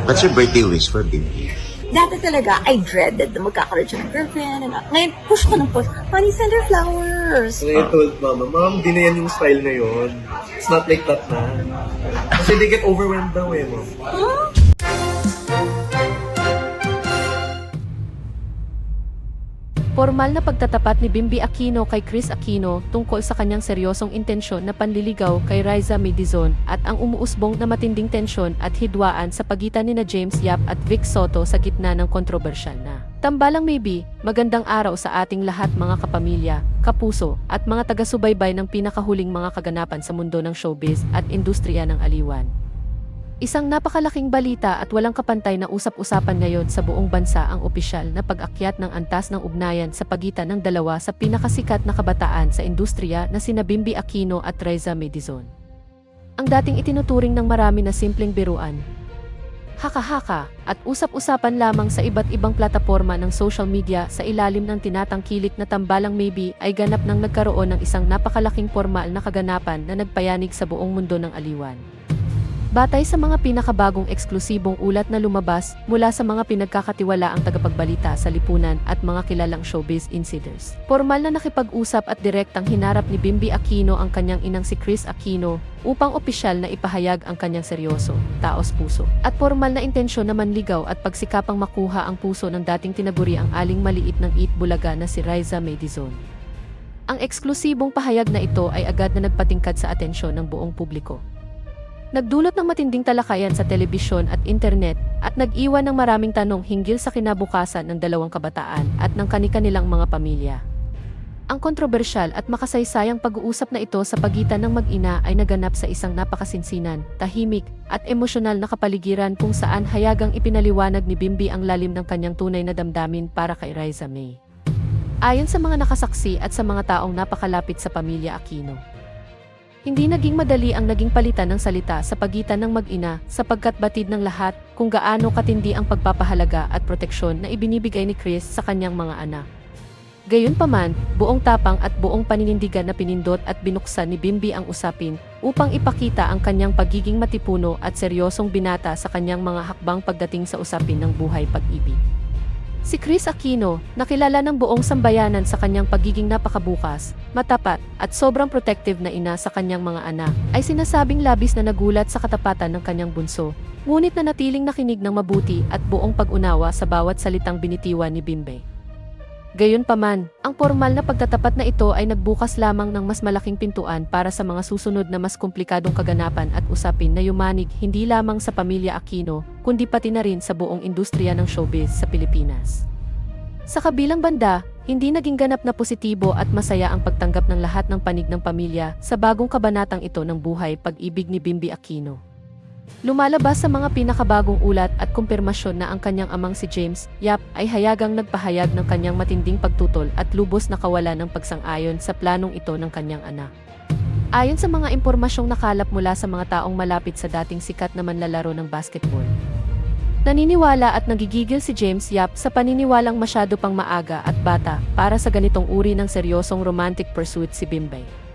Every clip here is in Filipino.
What's your birthday wish for Bimbi? Dati talaga, I dreaded na magkakaroon siya ng girlfriend. And, ngayon, push ko ng push. Honey, send her flowers. So I told Mama, Mom, di na yan yung style ngayon. It's not like that na. Kasi they get overwhelmed daw eh, Mom. Huh? Formal na pagtatapat ni Bimbi Aquino kay Kris Aquino tungkol sa kanyang seryosong intensyon na panliligaw kay Riza May Dizon at ang umuusbong na matinding tensyon at hidwaan sa pagitan nina James Yap at Vic Soto sa gitna ng kontrobersyal na tambalang maybe. Magandang araw sa ating lahat mga kapamilya, kapuso, at mga taga-subaybay ng pinakahuling mga kaganapan sa mundo ng showbiz at industriya ng aliwan. Isang napakalaking balita at walang kapantay na usap-usapan ngayon sa buong bansa ang opisyal na pag-akyat ng antas ng ugnayan sa pagitan ng dalawa sa pinakasikat na kabataan sa industriya na sina Bimbi Aquino at Riza May Dizon. Ang dating itinuturing ng marami na simpleng biruan, haka-haka, at usap-usapan lamang sa iba't ibang plataporma ng social media sa ilalim ng tinatangkilik na tambalang maybe ay ganap nang nagkaroon ng isang napakalaking formal na kaganapan na nagpayanig sa buong mundo ng aliwan. Batay sa mga pinakabagong eksklusibong ulat na lumabas mula sa mga pinagkakatiwalaang tagapagbalita sa lipunan at mga kilalang showbiz insiders. Formal na nakipag-usap at direktang hinarap ni Bimbi Aquino ang kanyang inang si Kris Aquino upang opisyal na ipahayag ang kanyang seryoso, taos-puso, at formal na intensyon na manligaw at pagsikapang makuha ang puso ng dating tinaguri ang aling maliit ng Eat Bulaga na si Riza May Dizon. Ang eksklusibong pahayag na ito ay agad na nagpatingkad sa atensyon ng buong publiko. Nagdulot ng matinding talakayan sa telebisyon at internet at nag-iwan ng maraming tanong hinggil sa kinabukasan ng dalawang kabataan at ng kani-kanilang mga pamilya. Ang kontrobersyal at makasaysayang pag-uusap na ito sa pagitan ng mag-ina ay naganap sa isang napakasinsinan, tahimik, at emosyonal na kapaligiran kung saan hayagang ipinaliwanag ni Bimbi ang lalim ng kanyang tunay na damdamin para kay Riza May. Ayon sa mga nakasaksi at sa mga taong napakalapit sa pamilya Aquino, hindi naging madali ang naging palitan ng salita sa pagitan ng mag-ina sapagkat batid ng lahat kung gaano katindi ang pagpapahalaga at proteksyon na ibinibigay ni Kris sa kanyang mga anak. Gayunpaman, buong tapang at buong paninindigan na pinindot at binuksan ni Bimbi ang usapin upang ipakita ang kanyang pagiging matipuno at seryosong binata sa kanyang mga hakbang pagdating sa usapin ng buhay pag-ibig. Si Kris Aquino, nakilala ng buong sambayanan sa kanyang pagiging napakabukas, matapat, at sobrang protective na ina sa kanyang mga anak, ay sinasabing labis na nagulat sa katapatan ng kanyang bunso, ngunit nanatiling nakinig ng mabuti at buong pag-unawa sa bawat salitang binitiwan ni Bimbi. Gayunpaman, ang formal na pagtatapat na ito ay nagbukas lamang ng mas malaking pintuan para sa mga susunod na mas komplikadong kaganapan at usapin na yumanig hindi lamang sa pamilya Aquino, kundi pati na rin sa buong industriya ng showbiz sa Pilipinas. Sa kabilang banda, hindi naging ganap na positibo at masaya ang pagtanggap ng lahat ng panig ng pamilya sa bagong kabanatang ito ng buhay pag-ibig ni Bimbi Aquino. Lumalabas sa mga pinakabagong ulat at kumpirmasyon na ang kanyang amang si James Yap ay hayagang nagpahayag ng kanyang matinding pagtutol at lubos na kawalan ng pagsang-ayon sa planong ito ng kanyang anak. Ayon sa mga impormasyong nakalap mula sa mga taong malapit sa dating sikat na manlalaro ng basketball, naniniwala at nagigigil si James Yap sa paniniwalang masyado pang maaga at bata para sa ganitong uri ng seryosong romantic pursuit si Bimbi.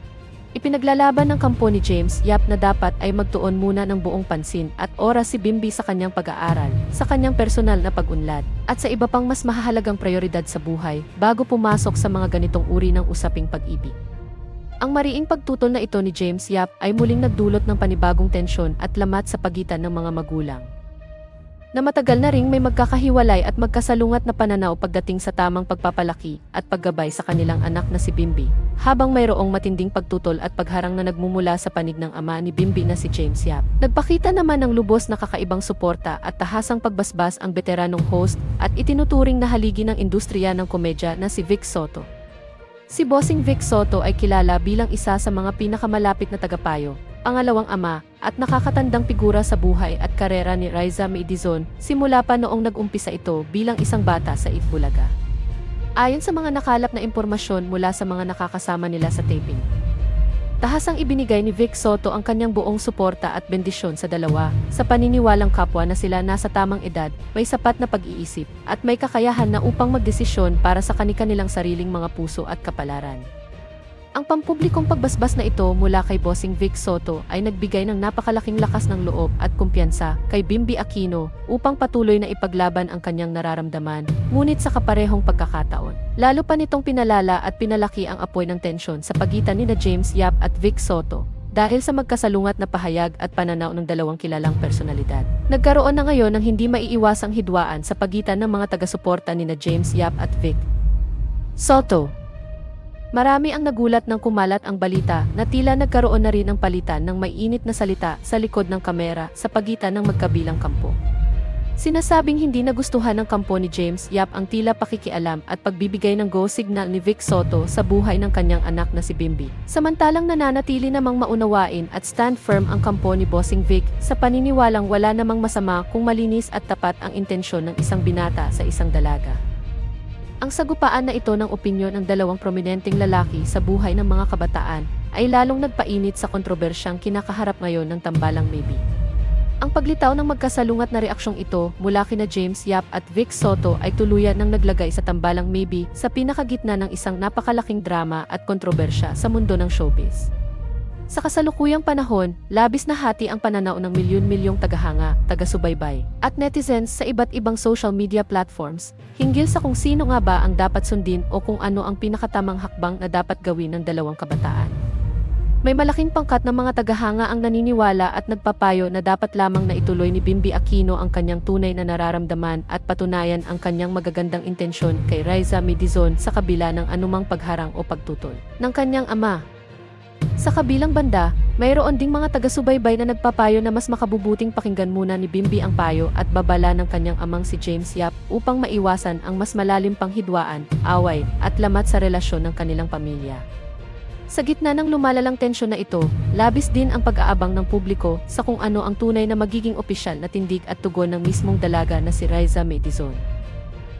Ipinaglalaban ng kampo ni James Yap na dapat ay magtuon muna ng buong pansin at oras si Bimbi sa kanyang pag-aaral, sa kanyang personal na pag-unlad, at sa iba pang mas mahahalagang prioridad sa buhay bago pumasok sa mga ganitong uri ng usaping pag-ibig. Ang mariing pagtutol na ito ni James Yap ay muling nagdulot ng panibagong tensyon at lamat sa pagitan ng mga magulang, na matagal na ring may magkakahiwalay at magkasalungat na pananaw pagdating sa tamang pagpapalaki at paggabay sa kanilang anak na si Bimbi, habang mayroong matinding pagtutol at pagharang na nagmumula sa panig ng ama ni Bimbi na si James Yap. Nagpakita naman ng lubos na kakaibang suporta at tahasang pagbasbas ang veteranong host at itinuturing na haligi ng industriya ng komedya na si Vic Soto. Si Bossing Vic Soto ay kilala bilang isa sa mga pinakamalapit na tagapayo, pangalawang ama, at nakakatandang figura sa buhay at karera ni Riza May Dizon simula pa noong nag-umpisa ito bilang isang bata sa Eat Bulaga. Ayon sa mga nakalap na impormasyon mula sa mga nakakasama nila sa taping, tahasang ibinigay ni Vic Soto ang kanyang buong suporta at bendisyon sa dalawa, sa paniniwalang kapwa na sila nasa tamang edad, may sapat na pag-iisip, at may kakayahan na upang magdesisyon para sa kani-kanilang sariling mga puso at kapalaran. Ang pampublikong pagbasbas na ito mula kay Bossing Vic Soto ay nagbigay ng napakalaking lakas ng loob at kumpiyansa kay Bimby Aquino upang patuloy na ipaglaban ang kanyang nararamdaman, ngunit sa kaparehong pagkakataon. Lalo pa nitong pinalala at pinalaki ang apoy ng tensyon sa pagitan nina James Yap at Vic Soto dahil sa magkasalungat na pahayag at pananaw ng dalawang kilalang personalidad. Nagkaroon na ngayon ng hindi maiiwasang hidwaan sa pagitan ng mga taga-suporta nina James Yap at Vic Soto. Marami ang nagulat nang kumalat ang balita na tila nagkaroon na rin ng palitan ng mainit na salita sa likod ng kamera sa pagitan ng magkabilang kampo. Sinasabing hindi nagustuhan ng kampo ni James Yap ang tila pakikialam at pagbibigay ng go signal ni Vic Soto sa buhay ng kanyang anak na si Bimby. Samantalang nananatili namang maunawain at stand firm ang kampo ni Bossing Vic sa paniniwalang wala namang masama kung malinis at tapat ang intensyon ng isang binata sa isang dalaga. Ang sagupaan na ito ng opinyon ng dalawang prominenteng lalaki sa buhay ng mga kabataan ay lalong nagpainit sa kontrobersyang kinakaharap ngayon ng tambalang Maybe. Ang paglitaw ng magkasalungat na reaksyong ito mula kina James Yap at Vic Soto ay tuluyan ng naglagay sa tambalang Maybe sa pinakagitna ng isang napakalaking drama at kontrobersya sa mundo ng showbiz. Sa kasalukuyang panahon, labis na hati ang pananaw ng milyon-milyong tagahanga, taga-subaybay, at netizens sa iba't ibang social media platforms, hinggil sa kung sino nga ba ang dapat sundin o kung ano ang pinakatamang hakbang na dapat gawin ng dalawang kabataan. May malaking pangkat ng mga tagahanga ang naniniwala at nagpapayo na dapat lamang na ituloy ni Bimby Aquino ang kanyang tunay na nararamdaman at patunayan ang kanyang magagandang intensyon kay Riza Midizon sa kabila ng anumang pagharang o pagtutol ng kanyang ama. Sa kabilang banda, mayroon ding mga taga-subaybay na nagpapayo na mas makabubuting pakinggan muna ni Bimby ang payo at babala ng kanyang amang si James Yap upang maiwasan ang mas malalim pang hidwaan, away, at lamat sa relasyon ng kanilang pamilya. Sa gitna ng lumalalang tensyon na ito, labis din ang pag-aabang ng publiko sa kung ano ang tunay na magiging opisyal na tindig at tugon ng mismong dalaga na si Riza Midizon.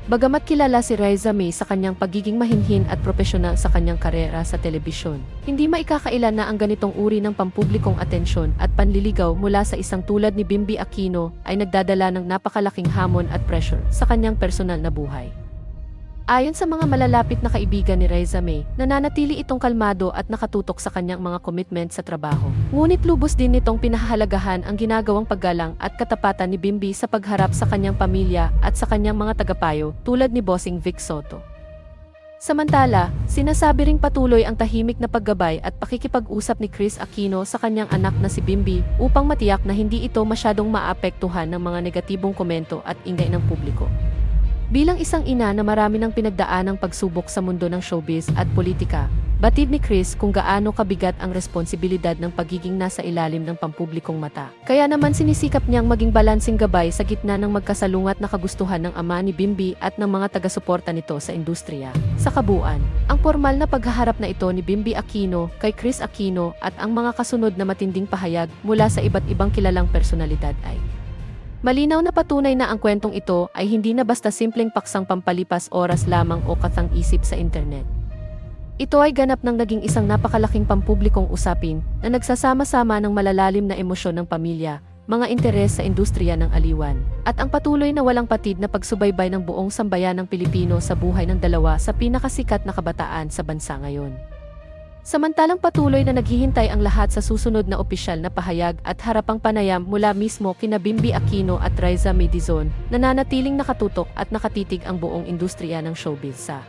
Bagamat kilala si Riza May sa kanyang pagiging mahinhin at propesyonal sa kanyang karera sa telebisyon, hindi maikakailan na ang ganitong uri ng pampublikong atensyon at panliligaw mula sa isang tulad ni Bimby Aquino ay nagdadala ng napakalaking hamon at pressure sa kanyang personal na buhay. Ayon sa mga malalapit na kaibigan ni Riza May, nananatili itong kalmado at nakatutok sa kanyang mga commitment sa trabaho. Ngunit lubos din nitong pinahahalagahan ang ginagawang paggalang at katapatan ni Bimby sa pagharap sa kanyang pamilya at sa kanyang mga tagapayo tulad ni Bossing Vic Soto. Samantala, sinasabi ring patuloy ang tahimik na paggabay at pakikipag-usap ni Chris Aquino sa kanyang anak na si Bimby upang matiyak na hindi ito masyadong maapektuhan ng mga negatibong komento at ingay ng publiko. Bilang isang ina na marami ng pinagdaanang pagsubok sa mundo ng showbiz at politika, batid ni Chris kung gaano kabigat ang responsibilidad ng pagiging nasa ilalim ng pampublikong mata. Kaya naman sinisikap niyang maging balansing gabay sa gitna ng magkasalungat na kagustuhan ng ama ni Bimby at ng mga taga-suporta nito sa industriya. Sa kabuuan, ang formal na paghaharap na ito ni Bimby Aquino kay Chris Aquino at ang mga kasunod na matinding pahayag mula sa iba't ibang kilalang personalidad ay malinaw na patunay na ang kwentong ito ay hindi na basta simpleng paksang pampalipas oras lamang o katang-isip sa internet. Ito ay ganap ng naging isang napakalaking pampublikong usapin na nagsasama-sama ng malalalim na emosyon ng pamilya, mga interes sa industriya ng aliwan, at ang patuloy na walang patid na pagsubaybay ng buong sambayan ng Pilipino sa buhay ng dalawa sa pinakasikat na kabataan sa bansa ngayon. Samantalang patuloy na naghihintay ang lahat sa susunod na opisyal na pahayag at harapang panayam mula mismo kina Bimby Aquino at Riza Midizon, nananatiling nakatutok at nakatitig ang buong industriya ng showbiz sa